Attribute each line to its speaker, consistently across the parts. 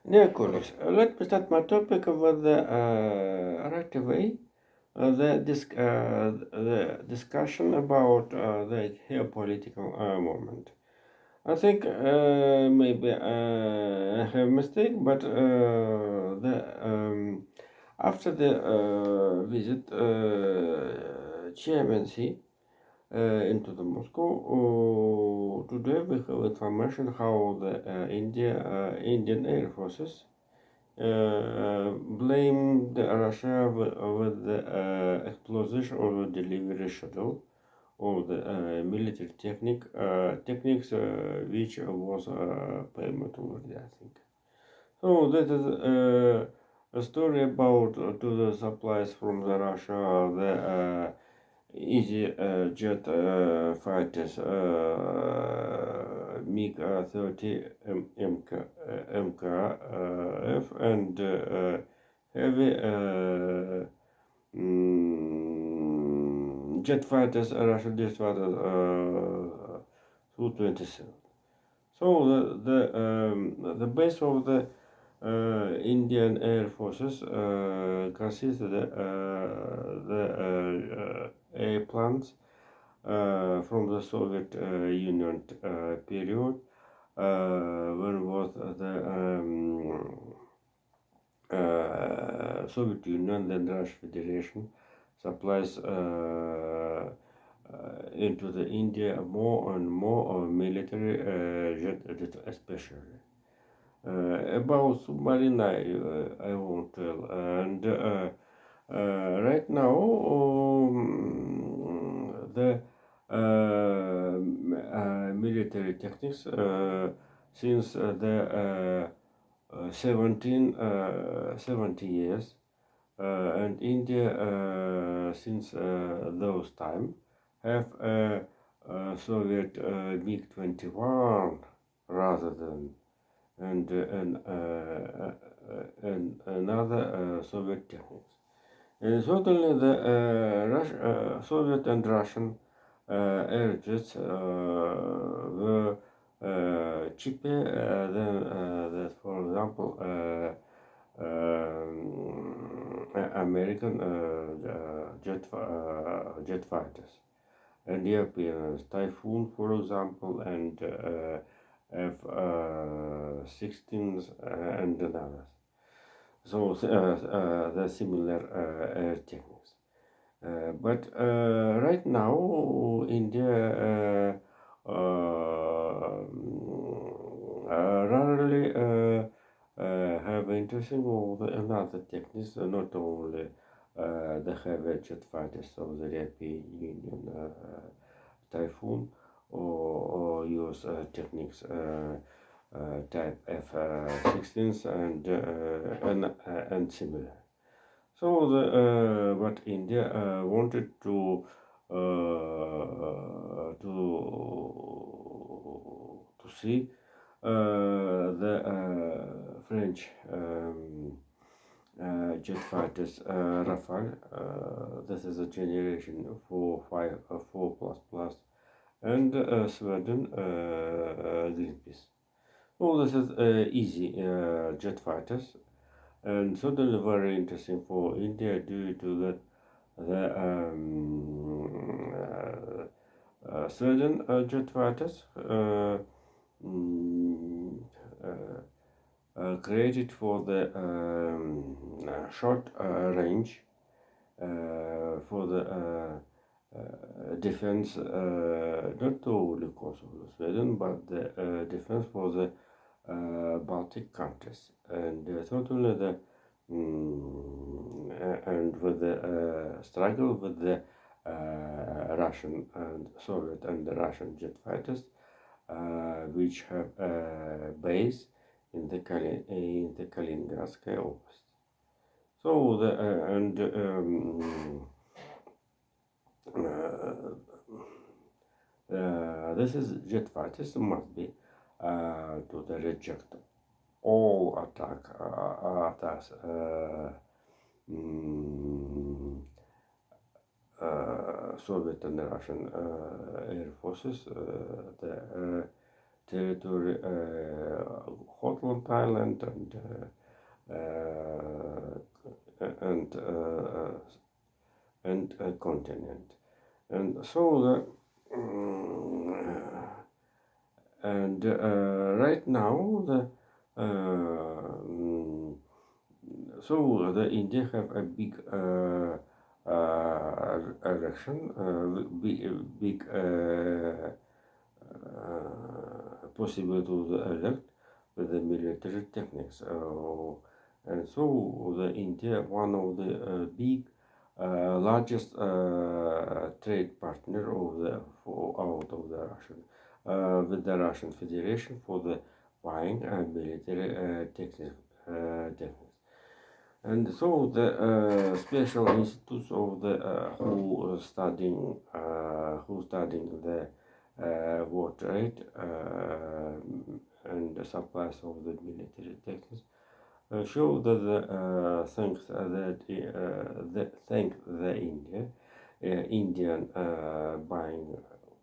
Speaker 1: Dear colleagues, let me start my topic with the right away. The discussion about the geopolitical moment. I think maybe I have mistake, but after the visit GMNC into the Moscow, today we have information how the Indian Air Forces blamed Russia with the explosion of the delivery schedule of the military techniques which was payment already, I think. So that is a story about to the supplies from the Russia, the easy jet fighters, MiG-30 MKF, and heavy jet fighters, Russian jet fighters, Su-27. So the base of the Indian Air Forces consists of the airplanes from the Soviet Union period, when was the Soviet Union, then Russian Federation supplies into the India more and more military jet, especially. About submarine, I won't tell. And right now, the military techniques since the 70 years, and India since those time have Soviet MiG-21 rather than and another Soviet techniques. And certainly the Soviet and Russian air jets were cheaper than, for example, American jet fighters and European Typhoon, for example, and F-16s and others. So the similar air techniques. But right now, India rarely have interesting or another techniques, not only the heavy jet fighters of the European Union Typhoon or use techniques type F-16s and similar. So but India wanted to see the French jet fighters Rafale. This is a generation 4 plus plus, and Sweden Greenpeace. Oh, this is easy jet fighters, and certainly very interesting for India due to that the Sweden jet fighters mm, created for the short range for the defense, not only cause of Sweden, but the defense for the Baltic countries, and certainly the and with the struggle with the Russian and Soviet and the Russian jet fighters, which have a base in the Kaliningrad Oblast. So the and this is jet fighters must be to the reject all attacks Soviet and Russian air forces. The territory, Scotland Island, and continent. And so right now the India have a big election, big possibility to elect with the military techniques. And so the India, one of the big, largest trade partner of out of the Russian, with the Russian Federation for the buying military techniques. And so the special institutes of the who studying the war trade and the supplies of the military techniques show that thank the Indian buying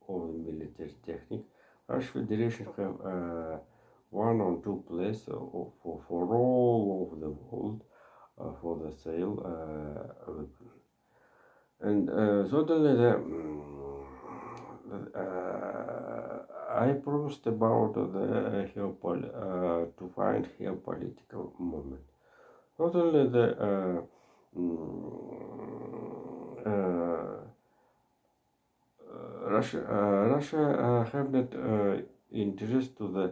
Speaker 1: of the military technique, Russian Federation have one or two places for all over the world for the sale and certainly I promised about the to find geopolitical moment. Not only the Russia have that interest to the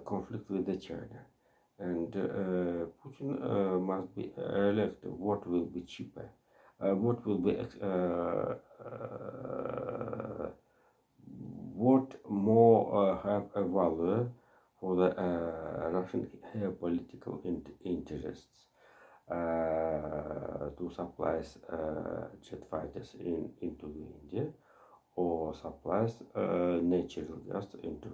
Speaker 1: conflict with the China, and Putin must be elected. What will be cheaper? What will be what more have a value for the Russian geopolitical interests to supply jet fighters into India, or supplies natural gas into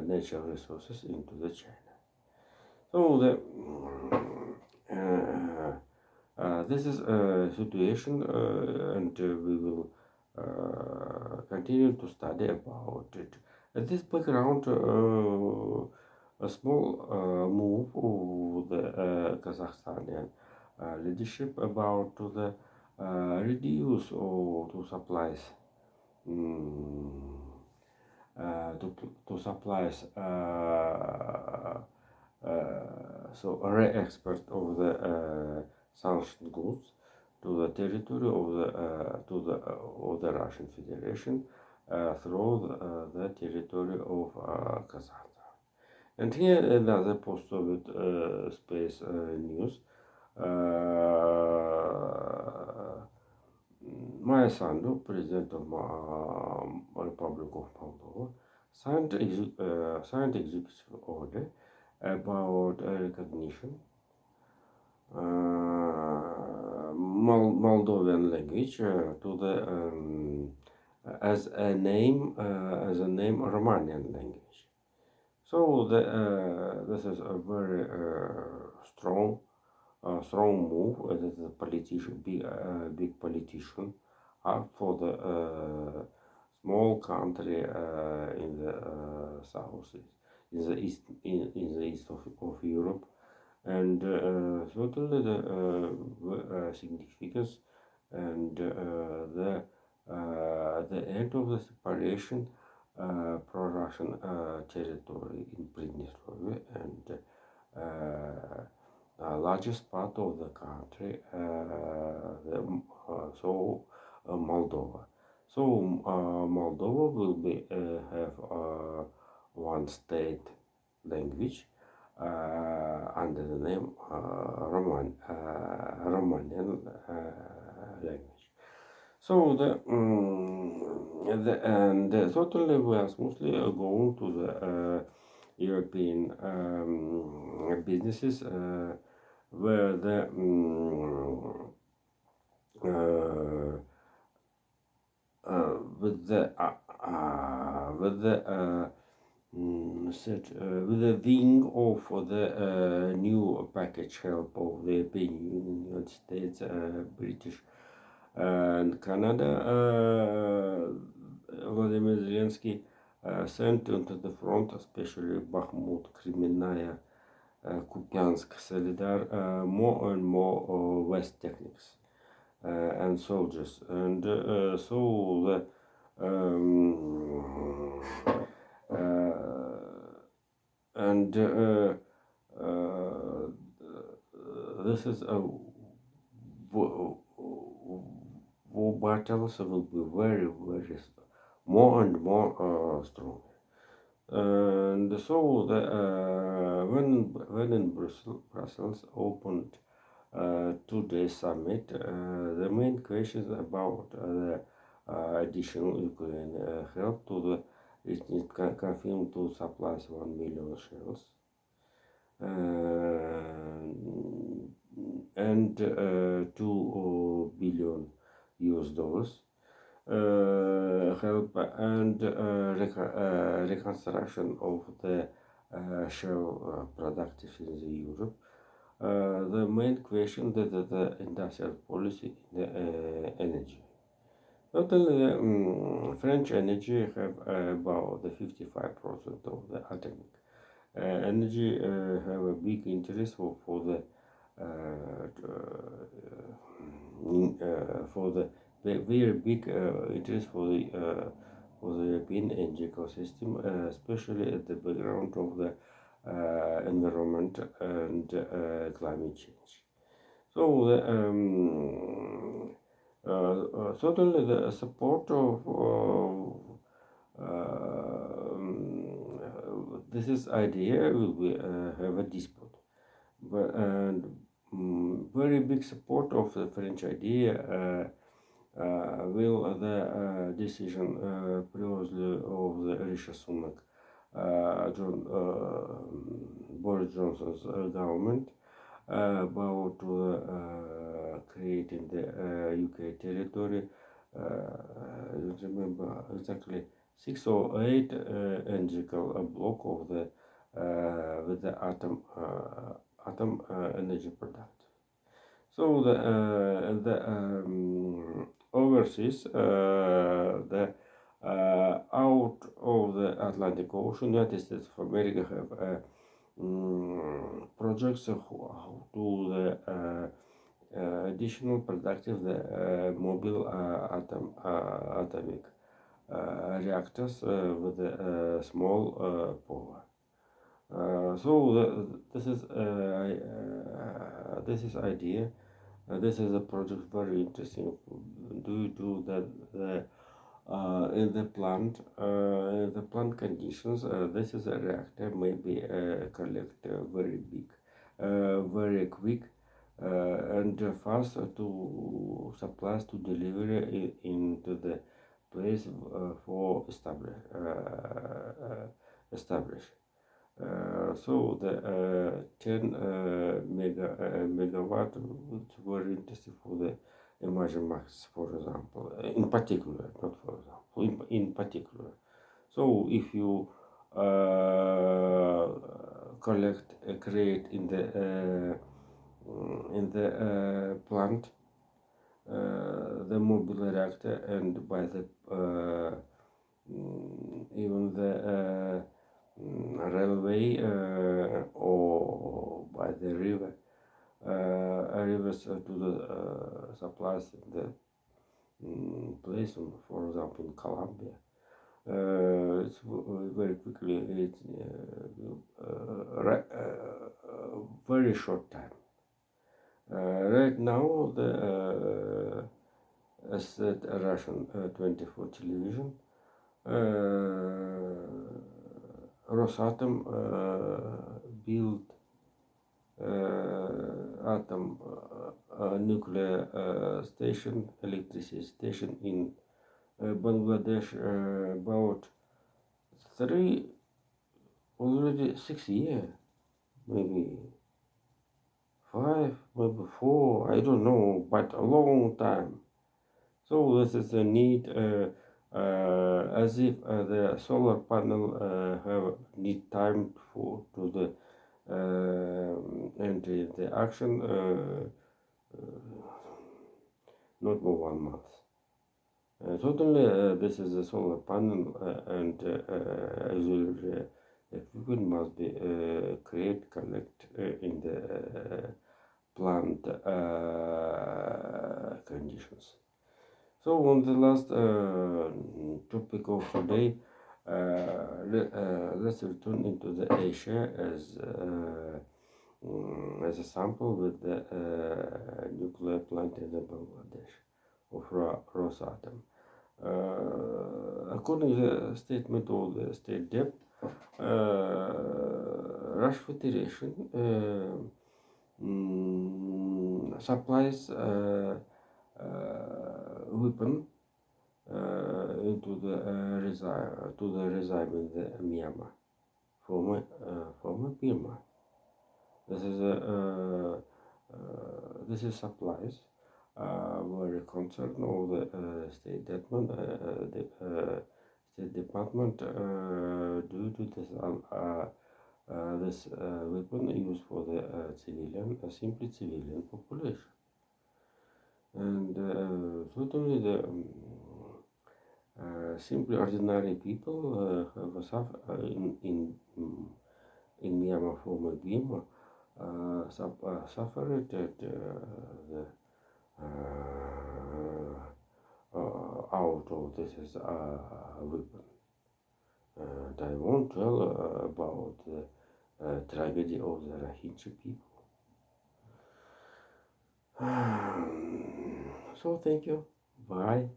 Speaker 1: natural resources into the China. So this is a situation, and we will continue to study about it. At this background, a small move of the Kazakhstani leadership about to the reduce or to supplies to supplies so re-export of the sanctioned goods to the territory of the Russian Federation through the territory of Kazakhstan. And here another post-Soviet space news. Maya Sandu, President of Republic of Moldova, signed executive order about recognition Moldovan language to the as a name Romanian language. So this is a very strong move. It is a big politician for the small country in the south, in the east of Europe, and certainly the significance and the end of the separation pro-Russian territory in Pridnestrovia and largest part of the country, Moldova. So Moldova will be have one state language under the name Romanian language. So certainly we are smoothly going to the European businesses where the with the wing of the new package help of the European Union, United States, British and Canada, Vladimir Zelensky sent into the front, especially Bakhmut, Kremenaya, Kupiansk, Solidar, more and more West techniques and soldiers. And so the and this is a war battles will be very, very more and more strong. And so when in Brussels opened two-day summit, the main questions about the additional Ukraine help to the it confirmed to supplies 1 million shells and 2 billion US dollars help and reconstruction of the shell productive in the Europe. The main question that the industrial policy in the energy. Not only the French energy have about the 55% of the atomic energy have a big interest for the very big interest for the European energy ecosystem, especially at the background of the environment and climate change. So certainly the support of this is idea will be have a dispute, but very big support of the French idea will the decision previously of the Rishi Sunak, Boris Johnson's government about creating the UK territory. I don't remember exactly 6 or 8 energetical block of the with the atom energy product. So the overseas the out of the Atlantic Ocean, United States of America have projects to the additional productive the mobile atomic reactors with a small power. So this is idea. This is a project very interesting due to that the in the plant conditions. This is a reactor maybe collect very big, very quick. And fast to supplies to deliver into the place for establish. So the 10 megawatt it's very interesting for the emerging markets, for example, in particular, not for example, in particular. So if you create in the plant the mobile reactor and by the even the railway or by the river rivers to the supplies in the place, for example, in Colombia. It's very quickly, it's very short time. Right now, the as said Russian 24 television, Rosatom built atom nuclear station, electricity station in Bangladesh about already 6 years, maybe 5, maybe 4, I don't know, but a long time. So this is a need, as if the solar panel have need time to the entry the action, not more 1 month. Totally, this is a solar panel, and auxiliary equipment must be create collect in the plant conditions. So on the last topic of today, let's return into the Asia as a sample with the nuclear plant in the Bangladesh of Rosatom. According to the statement of the State Debt, Russian Federation supplies weapon into the regime in the Myanmar, former Burma. This is supplies were a concern of the State Department. State Department due to this weapon used for the simply civilian population, and certainly the simply ordinary people have suffered in Myanmar, former Burma, suffered the out of this is weapon. And I won't tell about the tragedy of the Rohingya people. So thank you. Bye.